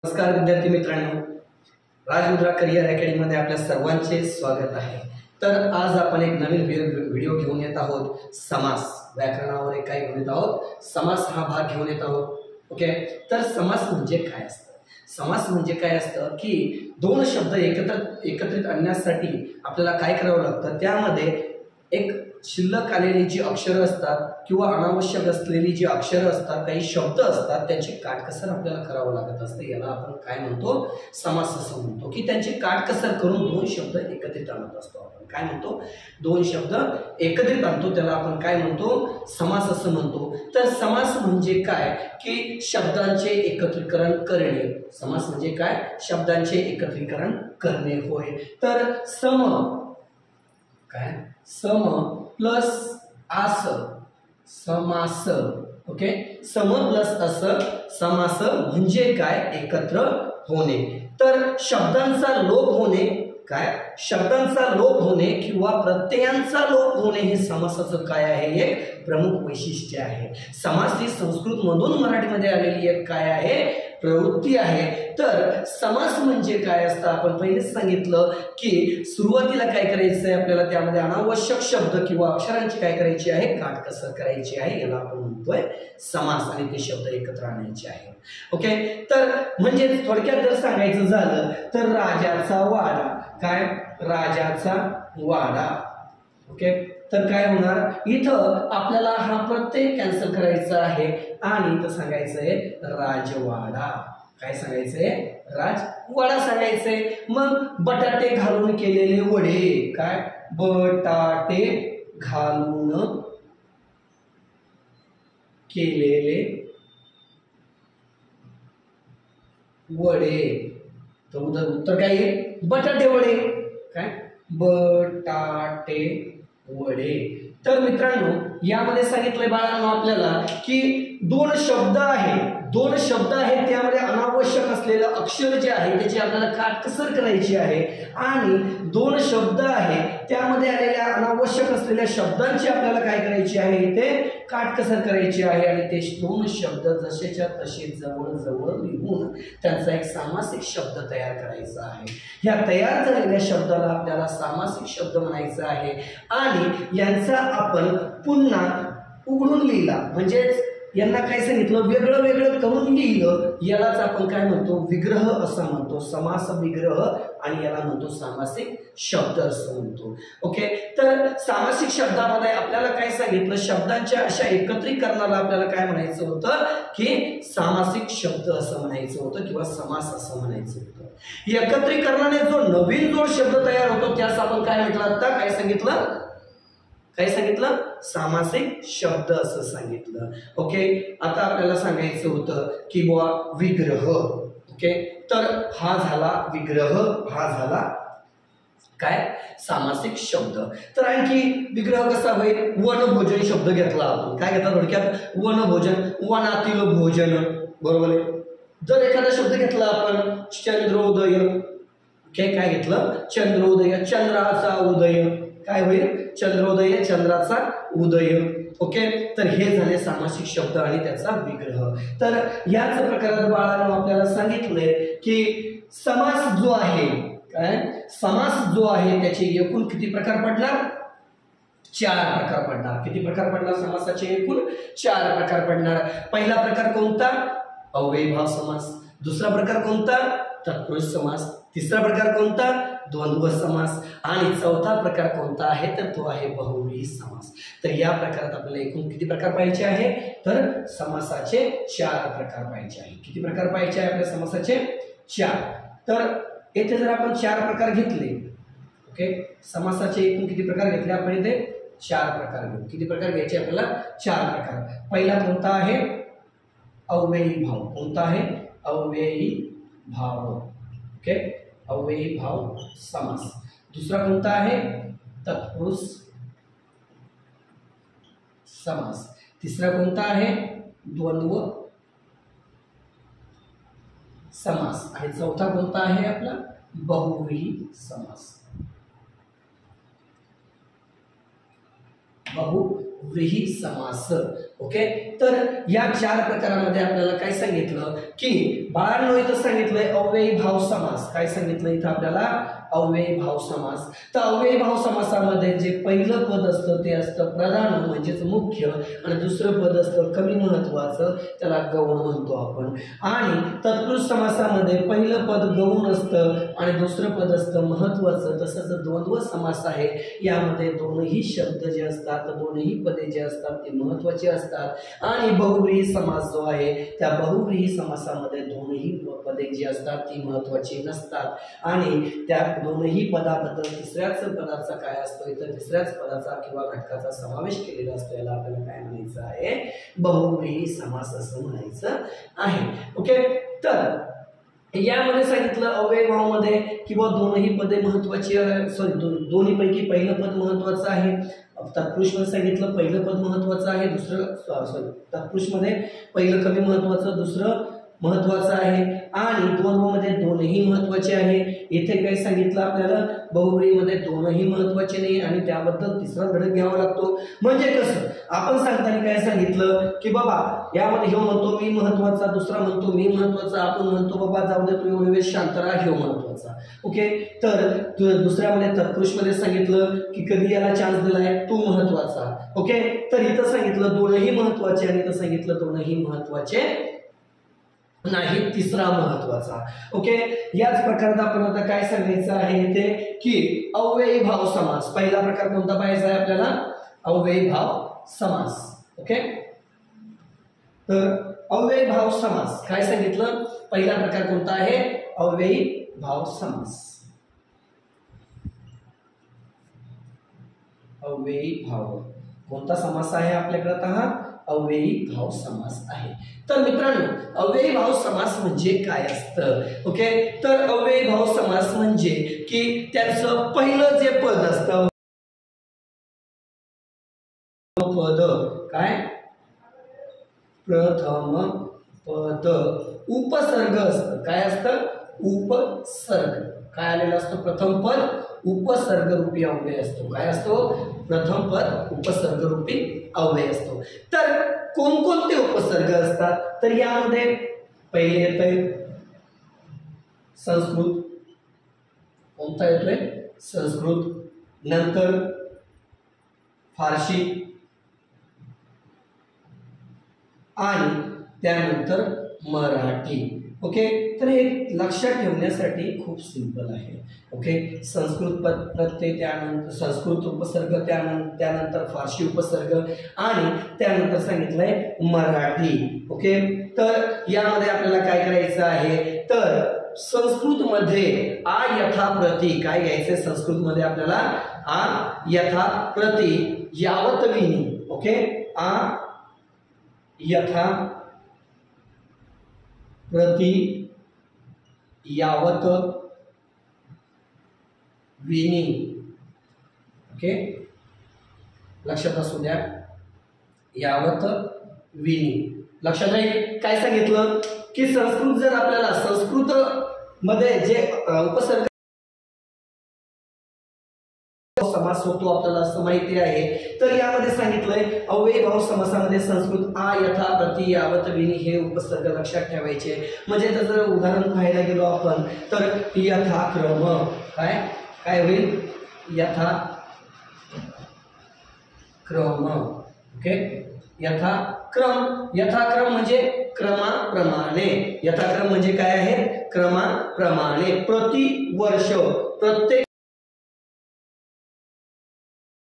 नमस्कार विद्यार्थी मित्रांनो, राजमुद्रा करिअर अकॅडमीमध्ये आपल्या सर्वांचे स्वागत आहे। तर आज आपण एक नवीन व्हिडिओ घेऊन येत आहोत। समास व्याकरणावर एक काय घेऊन येत आहोत, समास हा भाग घेऊन येत आहोत। ओके, तर समास म्हणजे काय असतं? समास म्हणजे काय असतं की दोन शब्द एकत्रित आणण्यासाठी आपल्याला काय करावं लागतं, त्यामध्ये एक शिल्लक आलेली जी अक्षरं असतात किंवा अनावश्यक असलेली जी अक्षरं असतात, काही शब्द असतात, त्यांची काटकसर आपल्याला करावं लागत असते। याला आपण काय म्हणतो, समास असं म्हणतो की त्यांची काटकसर करून दोन शब्द एकत्रित आणत असतो। आपण काय म्हणतो, दोन शब्द एकत्रित आणतो, त्याला आपण काय म्हणतो, समास असं म्हणतो। तर समास म्हणजे काय की शब्दांचे एकत्रीकरण करणे। समास म्हणजे काय, शब्दांचे एकत्रीकरण करणे होय। तर सम काय, सम प्लस आस समास। ओके, सम प्लस अस समास म्हणजे काय, एकत्र होणे। तर शब्दांचा लोप होणे, काय, शब्दांचा लोप होणे किंवा प्रत्ययांचा लोप होणे हे समासाचं काय आहे, एक प्रमुख वैशिष्ट्य आहे। समास ही संस्कृत मधून मराठीमध्ये आलेली एक काय आहे, प्रवृत्ती आहे। तर समास म्हणजे काय असतं, आपण पहिलेच सांगितलं की सुरुवातीला काय करायचं आहे आपल्याला, त्यामध्ये अनावश्यक शब्द किंवा अक्षरांची काय करायची आहे, काटकसर करायची आहे। याला आपण म्हणतोय समास, आणि ते शब्द एकत्र आणायचे आहे। ओके, तर म्हणजे थोडक्यात जर सांगायचं झालं तर राजाचा वाडा, काय, राजाचा वाडा। ओके, तर काय होणार, इथं आपल्याला हा प्रत्यय कॅन्सल करायचा आहे आणि इथं सांगायचंय राजवाडा। काय सांगायचंय, राजवाडा सांगायचंय। मग बटाटे घालून केलेले वडे, काय, बटाटे घालून केलेले वडे, तर उत्तर काय आहे, बटाटे वडे, काय, बटाटे वडे। तर मित्रांनो, यामध्ये सांगितलंय बाळांनो आपल्याला की दोन शब्द आहेत, त्यामध्ये अनावश्यक असलेलं अक्षर जे आहे त्याची आपल्याला काटकसर करायची आहे, आणि दोन शब्द आहेत त्यामध्ये आलेल्या अनावश्यक असलेल्या शब्दांची आपल्याला काय करायची आहे, इथे काटकसर करायची आहे। आणि ते दोन शब्द जसेच्या तसे जवळ जवळ लिहून त्यांचा एक सामासिक शब्द तयार करायचा आहे। या तयार झालेल्या शब्दाला आपल्याला सामासिक शब्द म्हणायचं आहे, आणि यांचा आपण पुन्हा उघडून लिहिला, म्हणजेच यांना काय सांगितलं, वेगळं वेगळं करून लिहिलं, यालाच आपण काय म्हणतो, विग्रह असं म्हणतो। समास विग्रह, आणि याला म्हणतो सामासिक शब्द असं म्हणतो। ओके, तर सामासिक शब्दामध्ये आपल्याला काय सांगितलं, शब्दांच्या अशा एकत्रीकरणाला आपल्याला काय म्हणायचं होतं की सामासिक शब्द असं म्हणायचं होतं, किंवा समास असं म्हणायचं होतं। एकत्रीकरणाने जो नवीन शब्द तयार होतो त्यास आपण काय म्हटलं, आता काय सांगितलं, सामासिक शब्द असं सांगितलं। ओके, आता आपल्याला सांगायचं होतं की बुवा विग्रह। ओके, तर हा झाला विग्रह, हा झाला काय, सामासिक शब्द। तर आणखी विग्रह कसा होईल, वनभोजन शब्द घेतला आपण, काय घेतला थोडक्यात, वनभोजन, वनातील भोजन, बरोबर आहे। जर एखादा शब्द घेतला आपण चंद्रोदय, काय घेतलं, चंद्रोदय, चंद्राचा उदय, काय होईल, चंद्रोदय, चंद्राचा उदय। ओके, तर हे झाले सामासिक शब्द आणि त्याचा विग्रह। तर याच प्रकारात बाळांनो आपल्याला सांगितलंय की समास जो आहे, काय, समास जो आहे त्याचे एकूण किती प्रकार पडणार, 4 प्रकार पडणार। किती प्रकार पडणार, समासाचे एकूण 4 प्रकार पडणार। पहिला प्रकार कोणता, अव्ययीभाव समास। दुसरा प्रकार कोणता, तत्पुरुष समास। तिसरा प्रकार कोणता, द्वंद्व समास। आणि चौथा प्रकार कोणता आहे, तर तो आहे बहुव्रीही समास। तर या प्रकारात आपल्याला एकूण किती प्रकार पाहिजे आहे, तर समासाचे 4 प्रकार पाहिजे आहे। किती प्रकार पाहिजे आहे आपल्या समासाचे, 4। तर येथे जर आपण 4 प्रकार घेतले, ओके, समासाचे एकूण किती प्रकार घेतले आपण, इथे 4 प्रकार घेऊ। किती प्रकार घ्यायचे आपल्याला, 4 प्रकार। पहिला कोणता आहे, अव्ययी भाव। कोणता आहे, अव्ययी भाव। ओके, अव्ययी भाव समास। दुसरा कोणता आहे, तत्पुरुष समास। तिसरा कोणता आहे, द्वंद्व समास। आणि चौथा कोणता आहे आपला, बहुव्रीही समास। बहुव्रीही समास। ओके, तर या 4 प्रकारामध्ये आपल्याला काय सांगितलं की बाळांनो इथं सांगितलंय अव्ययी भाव समास. काय सांगितलं इथं आपल्याला? अव्ययी भाव समास. तर अव्ययी भाव समासामध्ये जे पहिलं पद असतं ते असतं प्रधान म्हणजेच मुख्य, आणि दुसरं पद असतं कमी महत्वाचं, त्याला गौण म्हणतो आपण. आणि तत्पुरुष समासामध्ये पहिलं पद गौण असतं आणि दुसरं पद असतं महत्वाचं. तसंच द्वंद्व समास आहे, यामध्ये दोनही शब्द जे असतात, दोनही पदे जे असतात ते महत्वाचे असतात. आणि बहुव्रीही समास जो आहे त्या बहुव्रीही समासामध्ये दोनही पदे जी असतात ती महत्वाची नसतात, आणि त्या दोनही पदाबद्दल तिसऱ्याच पदाचा काय असतो इथं तिसऱ्याच पदाचा किंवा घटकाचा समावेश केलेला असतो. याला आपल्याला काय म्हणायचं आहे? बहुव्रीही समास असं म्हणायचं आहे. ओके, तर यामध्ये सांगितलं अव्ययी भावामध्ये किंवा दोनही पदे महत्वाची, दोन्ही पैकी पहिलं पद महत्वाचं आहे. तत्पुरुष मध्ये सांगितलं पहिलं पद महत्वाचं आहे, दुसरं तत्पुरुष मध्ये पहिलं कमी महत्वाचं, दुसरं महत्वाचं आहे. आणि द्वंद्वमध्ये दोनही महत्वाचे आहे. इथे काय सांगितलं आपल्याला? बहुव्रीहीमध्ये दोनही महत्वाचे नाही आणि त्याबद्दल तिसरा घटक घ्यावा लागतो. म्हणजे कसं आपण सांगताना काय सांगितलं की बाबा यामध्ये ह्यो म्हणतो मी महत्वाचा, दुसरा म्हणतो मी महत्वाचा, आपण म्हणतो बाबा जाऊ दे तू एवढे वेळ शांत राहा, ह्यो महत्वाचा. ओके, तर दुसऱ्यामध्ये तत्पुरुष मध्ये सांगितलं की कधी याला चान्स दिलाय तू महत्वाचा. ओके, तर इथं सांगितलं दोनही महत्वाचे आणि इथं सांगितलं दोनही महत्वाचे नाही, तिसरा महत्वाचा. ओके, याच प्रकारात आपण आता काय सांगायचं आहे ते की अव्ययी भाव समास. पहिला प्रकार कोणता पाहायचा आहे आपल्याला? अव्ययी भाव समास. ओके, तर अव्ययी भाव समास काय सांगितलं? पहिला प्रकार कोणता आहे? अव्ययी भाव समास. अव्ययी भाव कोणता समास आहे आपल्याकडे? आता अव्ययी भाव समास आहे. तर मित्रांनो अव्ययी भाव समास म्हणजे काय असतं? ओके, तर अव्ययी भाव समास म्हणजे की त्याचं पहिलं जे पद असतं पद काय? प्रथम पद उपसर्ग असतं. काय असतं? उपसर्ग. काय आलेलं असतं? प्रथम पद उपसर्ग रूपी अव्यय असतो. काय असतो? प्रथम पद उपसर्ग रूपी अव्यय असतो. तर कोणकोणते उपसर्ग असतात? तर यामध्ये पहिले येतोय संस्कृत. कोणता येतोय? संस्कृत. नंतर फारसी आणि त्यानंतर मराठी. ओके, तर हे लक्षात ठेवण्यासाठी खूप सिंपल आहे. ओके, संस्कृत प्रत्यय, त्यानंतर संस्कृत उपसर्ग, त्यानंतर फारसी उपसर्ग आणि त्यानंतर सांगितलंय मराठी. ओके, तर यामध्ये आपल्याला काय करायचं आहे? तर संस्कृत मध्ये आ यथा प्रति काय घ्यायचंय? संस्कृत मध्ये आपल्याला आ यथा प्रति यावत विनी. ओके, आ यथा प्रति यावत विनी. ओके, लक्षात असू द्या, यावत विनी लक्षात राहील. काय सांगितलं की संस्कृत जर आपल्याला संस्कृत मध्ये जे उपसर्ग समास होतो आपल्याला असं माहिती आहे. तर यामध्ये सांगितलंय अव्ययी भाव समासामध्ये संस्कृत आ यथा प्रति यावत विनी हे उपसर्ग लक्षात ठेवायचे. म्हणजे जर उदाहरण पाहायला गेलो आपण तर यथाक्रम काय काय होईल? यथाक्रम. ओके, यथाक्रम. यथाक्रम म्हणजे क्रमाप्रमाणे. यथाक्रम म्हणजे काय आहे? क्रमाप्रमाणे. प्रति वर्ष, प्रत्येक.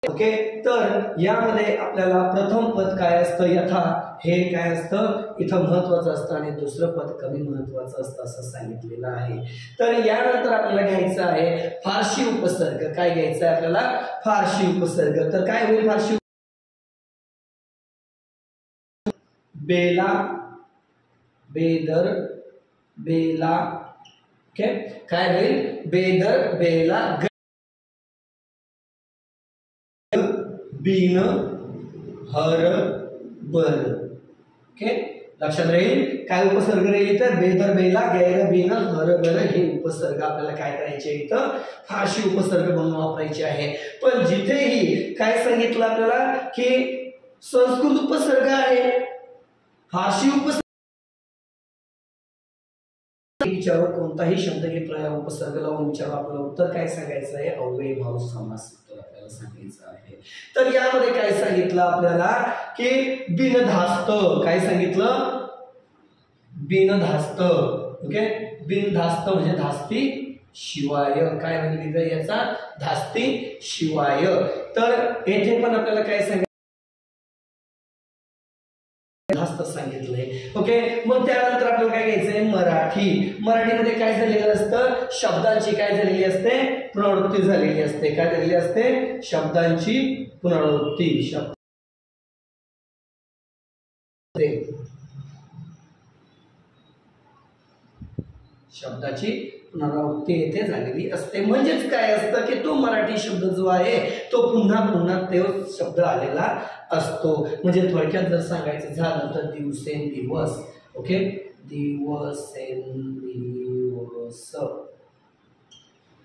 ओके, तर यामध्ये आपल्याला प्रथम पद काय असतं? यथा हे काय असतं? इथं महत्वाचं असतं आणि दुसरं पद कमी महत्वाचं असतं असं सांगितलेलं आहे. तर यानंतर आपल्याला घ्यायचं आहे फारसी उपसर्ग. काय घ्यायचं आहे आपल्याला? फारसी उपसर्ग. तर काय होईल फारसी? बेला, बेदर, बेला. ओके, काय होईल? बेदर, बेला, बीन, हर, बर. ओके, लक्षात राहील. काय उपसर्ग राहील तर बेदर, बेला, गैर, बीन, हर, बर हे उपसर्ग आपल्याला काय करायचे इथं? फारसी उपसर्ग म्हणून वापरायचे आहे. पण जिथेही काय सांगितलं आपल्याला की संस्कृत उपसर्ग आहे, फारसी उपसर्ग, विचारू कोणताही शब्द हे उपसर्ग लावून विचारू, आपलं उत्तर काय सांगायचं आहे, अव्ययीभाव समास उत्तर आपल्याला सांगायचं आहे. तर यामध्ये काय सांगितलं आपल्याला की बिनधास्त, काय सांगितलं, बिनधास्त. ओके, बिनधास्त म्हणजे धास्ती शिवाय, काय म्हणजे याचा धास्ती शिवाय. तर येथे पण आपल्याला काय सांगितलं, धास्त सांगितलंय. ओके, मग त्यानंतर आपल्याला काय घ्यायचंय, मराठी. मराठीमध्ये काय झालेलं असतं, शब्दांची काय झालेली असते, पुनरावृत्ती झालेली असते. काय झालेली असते, शब्दांची पुनरावृत्ती. शब्दाची पुनरावृत्ती येथे झालेली असते. म्हणजेच काय असतं की तो मराठी शब्द जो आहे तो पुन्हा पुन्हा तोच शब्द आलेला असतो. म्हणजे थोडक्यात जर सांगायचं झालं तर दिवसेंदिवस. ओके, दिवसेंदिवस.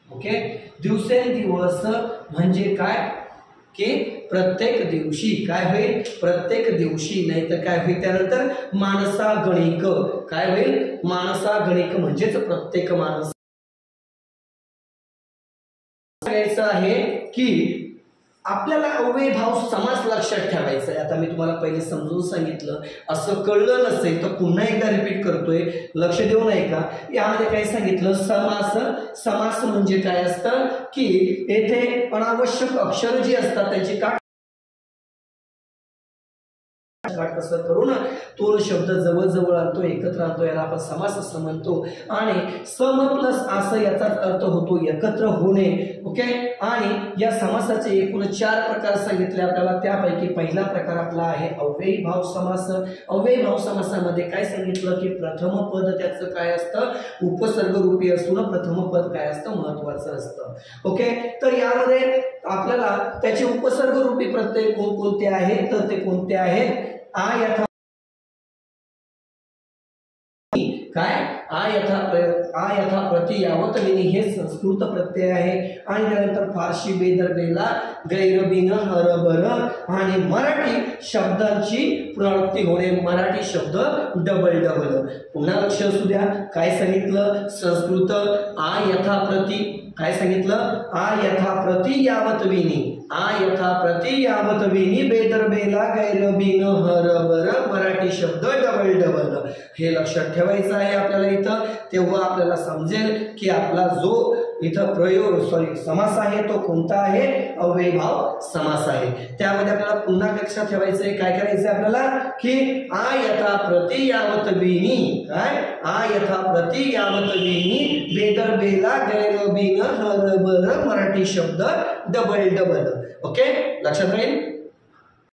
ओके, दिवसेंदिवस म्हणजे काय की प्रत्येक दिवशी. काय होईल, प्रत्येक दिवशी. नाही तर काय होईल त्यानंतर, माणसागणिक. काय होईल, माणसागणिक म्हणजेच प्रत्येक माणूस. सांगायचं आहे की आपल्याला अव्ययीभाव समास लक्षात ठेवायचा आहे. आता मी तुम्हाला पहिले समजून सांगितलं, असं कळलं नसेल तर पुन्हा एकदा रिपीट करतोय, लक्ष देऊ नये का. यामध्ये काय सांगितलं, समास. समास म्हणजे काय असतं की येथे अनावश्यक अक्षर जी असतात त्यांची काट कसं करून तो शब्द जवळ जवळ आणतो, एकत्र आणतो, याला आपण समास असं म्हणतो. आणि सम प्लस असं याचा अर्थ होतो एकत्र होणे. ओके, आणि या समासाचे एकूण 4 प्रकार सांगितले आपल्याला. त्यापैकी पहिला प्रकार आपला आहे अव्ययीभाव समास. अव्ययीभाव समासामध्ये काय सांगितलं की प्रथम पद त्याचं काय असतं, उपसर्ग रूपी असून प्रथम पद काय असतं, महत्वाचं असतं. ओके, तर यामध्ये आपल्याला त्याचे उपसर्ग रूपी प्रत्यय कोणते आहेत, तर ते कोणते आहेत, आ यथा, काय, आ यथा प्रति यावत विनी हे संस्कृत प्रत्यय आहे. आणि त्यानंतर फारशी बेदरबेला, गैरबिन, हरभर. आणि मराठी शब्दांची पुनरावृत्ती होणे, मराठी शब्द डबल डबल. पुन्हा लक्ष असू द्या, काय सांगितलं, संस्कृत आ यथा प्रति, काय सांगितलं, आ यथा प्रति यावत विनी, आ यथा प्रति यावत विनी, बेदरबेला, गैरबिन, हरभर. मराठी शब्द डबल डबल. हे लक्षात ठेवायचं आहे आपल्याला इथं. तेव्हा आपल्याला समजेल की आपला जो इथं समास आहे तो कोणता आहे, अव्ययीभाव समास आहे. त्यामध्ये आपल्याला पुन्हा लक्षात ठेवायचं आहे, काय करायचं आपल्याला की आ यथा प्रति यावत विनी, काय, आ यथा प्रति यावत विनी, बेदरबेला, गैरबिन, हरभर. मराठी शब्द डबल डबल. ओके, लक्षात राहील.